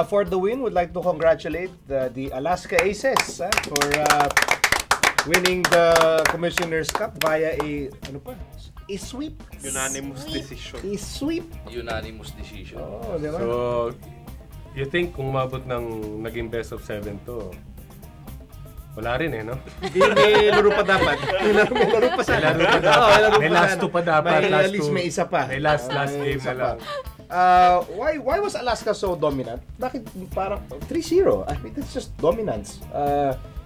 For the win, would like to congratulate the Alaska Aces for winning the Commissioner's Cup via a sweep. Unanimous decision. A sweep. Unanimous decision. Oh, diba? So, you think kung mabot ng naging best of 7 to, wala rin no? May laro pa dapat. May laro pa sana. May last 2 pa dapat. At least may isa pa. May last game na lang. Why was Alaska so dominant? Bakit parang 3-0? I mean, that's just dominance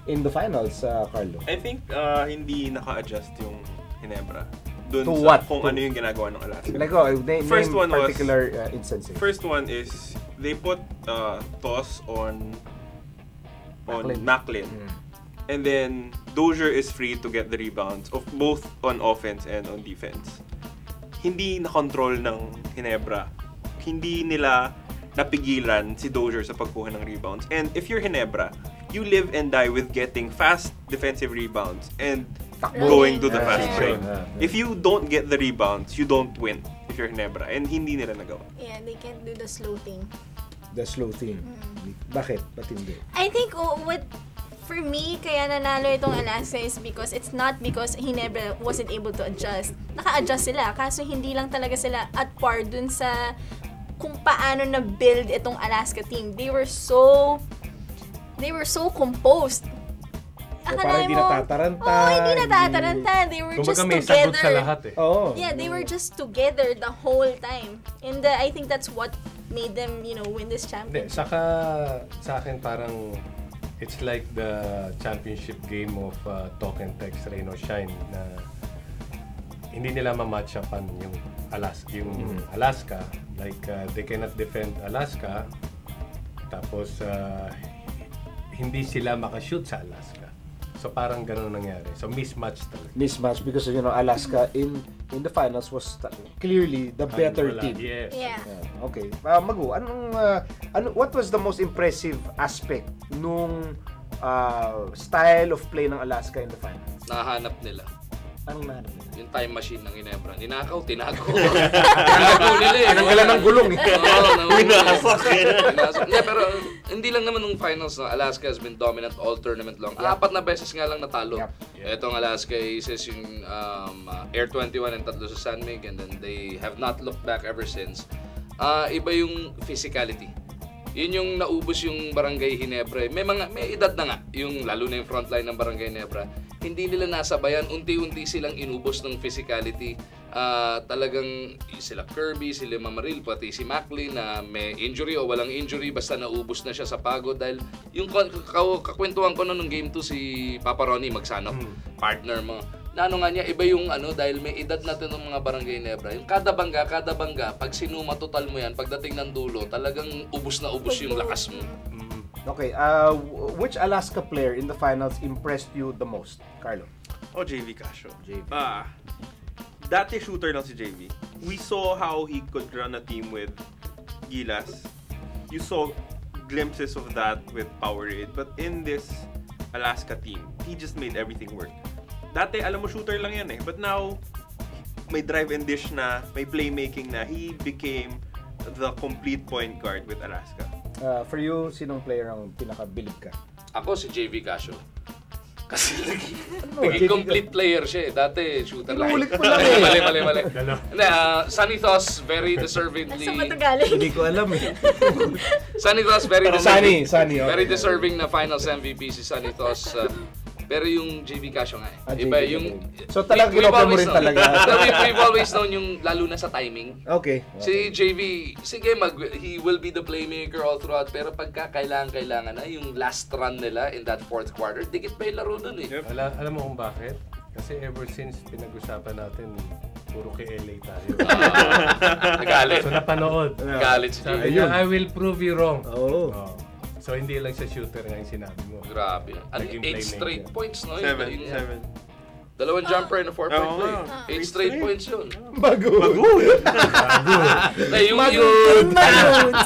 in the finals, Carlo. I think hindi naka-adjust yung Ginebra. Dun To sa what? kung ano yung ginagawa ng Alaska. Like, name First one was- particular instances. First one is they put toss on Macklin. And then Dozier is free to get the rebounds of both on offense and on defense. Hindi na-control ng Ginebra. Hindi nila napigilan si Dozier sa pagkuha ng rebounds. And if you're Ginebra, you live and die with getting fast defensive rebounds and going to the fast break. If you don't get the rebounds, you don't win if you're Ginebra. And hindi nila nagawa. Yeah, they can't do the slow thing. The slow thing. Bakit? Ba't hindi? I think for me, kaya nanalo itong Alaska is because it's not because Ginebra wasn't able to adjust. Naka-adjust sila, kaso hindi lang talaga sila at par dun sa kung paano na-build itong Alaska team. They were so composed. So, parang hindi natataranta. Hindi natataranta. They were just may sagot sa together. lahat Yeah, they were just together the whole time. And I think that's what made them, win this championship. Saka sa akin parang it's like the championship game of talk and text, rain or shine, na hindi nila ma-match upan yung Alaska. Like, they cannot defend Alaska, tapos hindi sila makashoot sa Alaska. So parang ganun nangyari. So mismatch talaga. Mismatch because Alaska in the finals was clearly the better team. Yes. Yeah. Okay. Magu, what was the most impressive aspect nung style of play ng Alaska in the finals? Nahanap nila. Anong nahanap nila? Yung time machine ng Ginebra. Ninakaw, tinago. Tinago nila eh. Tinanggalan ng gulong eh. Winasak. Yeah, pero hindi lang naman nung finals na Alaska has been dominant all tournament long. 4 na beses nga lang natalo. Itong Alaska Aces yung Air 21 and tatlo sa San Mig, and then they have not looked back ever since. Iba yung physicality. Yun yung naubos yung Barangay Ginebra. May edad na nga, yung lalo na yung frontline ng Barangay Ginebra. Hindi nila nasabayan, unti-unti silang inubos ng physicality. Talagang sila Kirby, sila Mamaril, pati si Macklin na may injury o walang injury, basta naubos na siya sa pagod. Dahil yung kakwentuhan ko nung Game 2 si Papa Ronnie Magsanok, partner mo. Na nga niya, iba yung dahil may edad natin ng mga Barangay Ginebra. Yung kada bangga, pag sinuma total mo yan, pagdating ng dulo, talagang ubos na ubos yung lakas mo. Okay, which Alaska player in the finals impressed you the most, Carlo? JV Casio. JV. Dati shooter lang si JV. We saw how he could run a team with Gilas. You saw glimpses of that with Powerade. But in this Alaska team, he just made everything work. Dati, alam mo, shooter lang yan eh. But now, may drive and dish na, may playmaking na. He became the complete point guard with Alaska. For you, sinong player ang pinakabilib ka? Ako si JV Casio. Kasi naging complete player siya eh. Dati, shooter lang. Inuulit ko lang eh. Mali. Sunny Thos, very deservedly... Saan ba ito galing? Hindi ko alam eh. Sunny Thos, very Sunny, very deserving na finals MVP si Sunny Thos. Pero yung JV Casio nga eh. Iba yung... So talagang ginopla mo rin talaga. We've always known yung lalo na sa timing. Okay. Si JV, sige, he will be the playmaker all throughout. Pero pagka kailangan na, yung last run nila in that fourth quarter, dikit pa yung laro dun eh. Alam mo kung bakit? Kasi ever since pinag-usapan natin, puro kay LA tayo. Nagalit. So napanood. Nagalit si JV. I will prove you wrong. Oh. So hindi lang sa shooter nga yung sinabi mo. Grabe. Naging 8 straight points, no? 7. Dalawang jumper and a 4-point play. 8 straight points yun. Bago.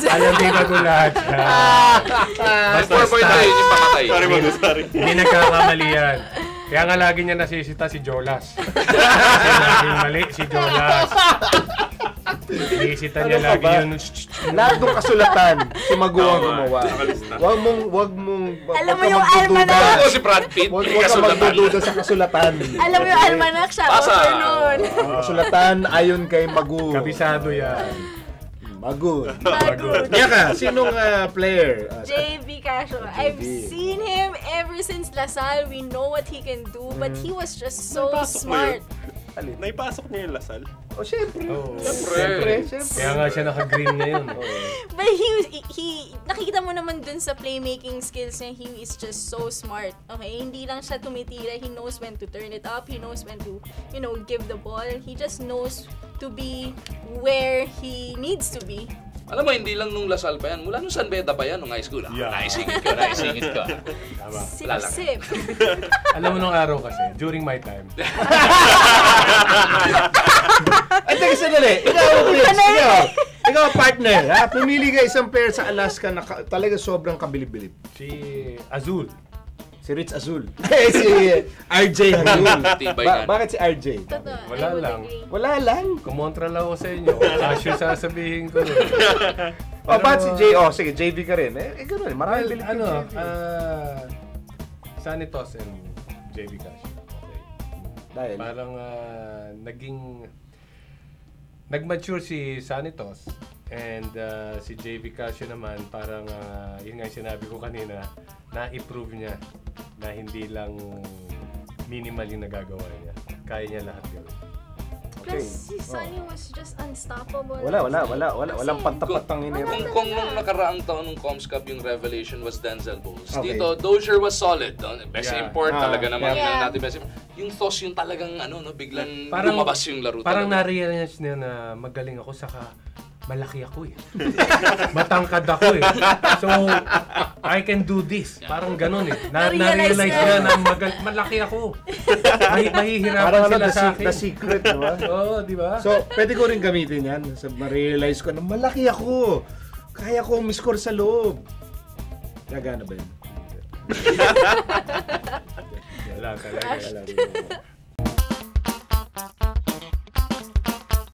Alam din bago lahat. 4-point play, yung pamatay. Sorry. Hindi nagkakamali yan. Kaya nga lagi niya nasisita si Jolas. Kasi laging mali si Jolas. Inisita niya lagi yun. Lahat ng kasulatan, si Magu ang Tama. gumawa. Nakalista. Wag mong Alam mo wag ka yung magdududa. almanac. Ako si Brad Pitt, Wag may ka kasulatan. magdududa sa kasulatan. Alam mo yung almanac siya, Basa. offer nun. Ang kasulatan ayon kay Magu. Kabisado yan. Magu. Bago. Yaka, sinong player? JV Casio. I've seen him ever since Lasal. We know what he can do, but he was just so Napasok mo smart. Alin? Naipasok niya yung Lasal. Oh, syempre. Oh. Syempre. Kaya nga siya naka-green ngayon. But he nakikita mo naman dun sa playmaking skills niya, he is just so smart. Okay, hindi lang siya tumitira, he knows when to turn it up, he knows when to, give the ball. He just knows to be where he needs to be. Alam mo, hindi lang nung Lasal pa yan. Mula nung San Beda pa yan, nung high school. Yeah. Naisingit ko. Tama. Sip-sip. Alam mo nung araw kasi, during my time, Ay, teka sandali. Ikaw, partner. Ha? Pumili ka isang pair sa Alaska na talaga sobrang kabilib-bilib. si Azul. Si Rich Azul. Si RJ Azul. Tibay nga. Bakit si RJ? Totoo, Wala I would lang. agree. Wala lang. Kumontra lang ako sa inyo. Asyo sasabihin ko. Oh, bakit si J? Oh, sige, JV ka rin. Gano'n. Maraming bilib Ano, Sanitos and JV Casio. Okay. Dahil? Parang nag-mature si Sanitos and si JV Casio naman parang yun nga yung sinabi ko kanina, na-improve niya na hindi lang minimal yung nagagawa niya. Kaya niya lahat gawin. Okay. Plus, si Sunny was just unstoppable. Walang pantapatang iniro. Kung nung nakaraang taon ng Coms Cup yung revelation was Denzel Bowles. Okay. Dito, Dozier was solid. Best Yeah. import talaga naman yeah. natin best import. Yung toss yung talagang biglang Parang- lumabas yung laro Parang talaga. na-realize niya na magaling ako saka malaki ako eh. Matangkad ako eh. So, I can do this. Parang ganun eh. Na-realize Na-realize niya. niya na malaki ako. Mahihirapan Parang sila sa akin. the secret, di ba? Oo, di ba? So, pwede ko rin gamitin yan. Ma-realize ko na malaki ako. Kaya ko umiscore sa loob. Gagana ba yun? Wala talaga. Wala rin.